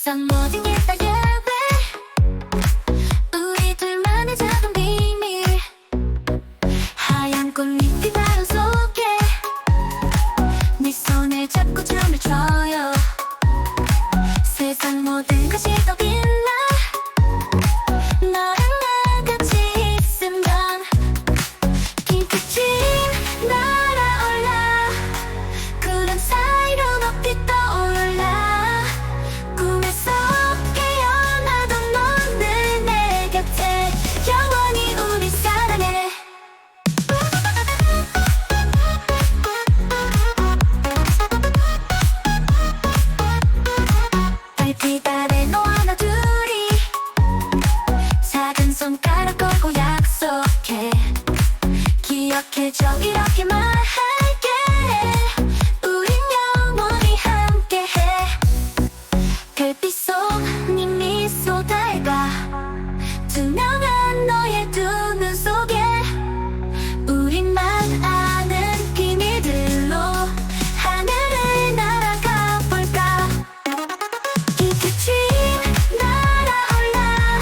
세상 모든 게 다 예외. 우리 둘만의 작은 비밀. 하얀 꽃잎이 바람 속에 네 손을 잡고 춤을 춰요. 세상 모든 것이 더 빛나. 너랑 나 같이 있으면 핑크빛 날아올라. 구름 사이로 높이 떠올라. 꿈에서 깨어나도 넌 늘 내 곁에 영원히 우리 사랑해. 달빛 아래 너와 나 둘이 작은 손가락 걸고 약속해. 기억해줘 이렇게 말할게. 우린 영원히 함께해. 별빛 속 네 미소 닮아. 투명한 너의 두 눈 속에 우리만 아는 비밀들로 하늘을 날아가 볼까. 핑크빛 날아올라.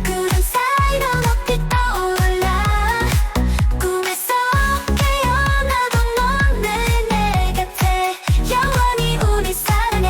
구름 사이로 높이 떠올라. 꿈에서 깨어나도 넌 늘 내 곁에 영원히 우리 사랑해.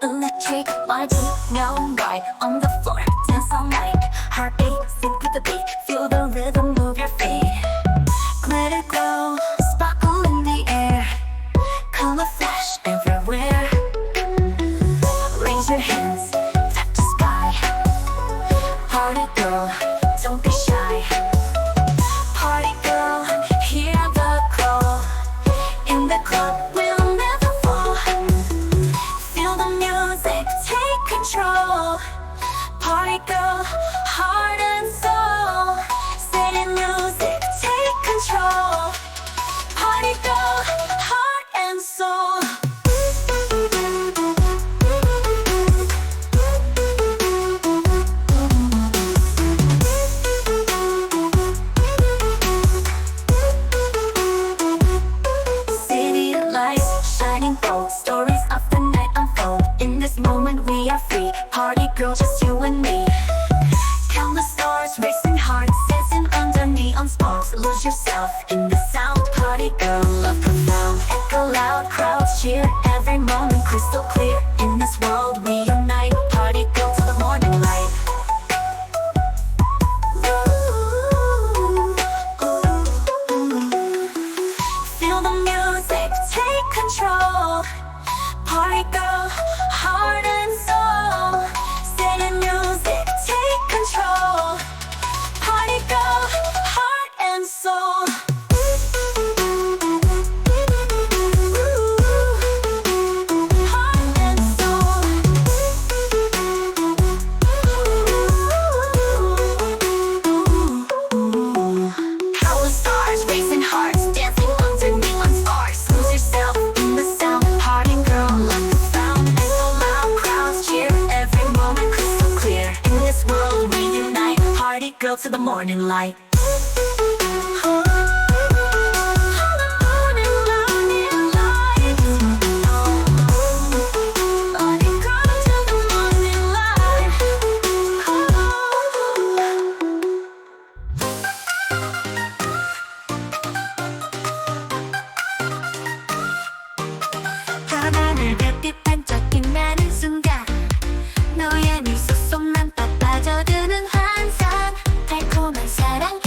Electric lights, neon bright on the floor, dance all night. Heartbeat, sync with the beat, feel the rhythm, move your feet. Glitter glow, sparkle in the air, color flash everywhere. Raise your hands, touch the sky. Party girl, don't be shy. Party girl, hear the call. In the club, we'll never fall. Feel the music, take control. Party girl, heart and soul. Steady music, take control. Party girl, heart and soul. City lights shining gold, stories of the night unfold. In this moment we are free. Party girl, just you and me. Count the stars, racing hearts, dancing under neon sparks. Lose yourself in the sound. Party girl, love profound. Echo loud, crowds cheer. Every moment crystal clear. In this world we unite. Party girl till the morning light. Feel the music, take control. Party girl, heart and soul. Steady music, take control. Party girl, heart and soul. Heart and soul. Color stars, racing hearts, dancing under neon stars. Lose yourself in the sound. Party girl, love profound. Echo loud, crowds cheer. Every moment crystal clear. In this world we unite. Party girl to the morning light. 하늘 별빛 반짝임 나는 순간 너의 미소 속 난 또 빠져드는 환상. 달콤한 사랑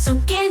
So give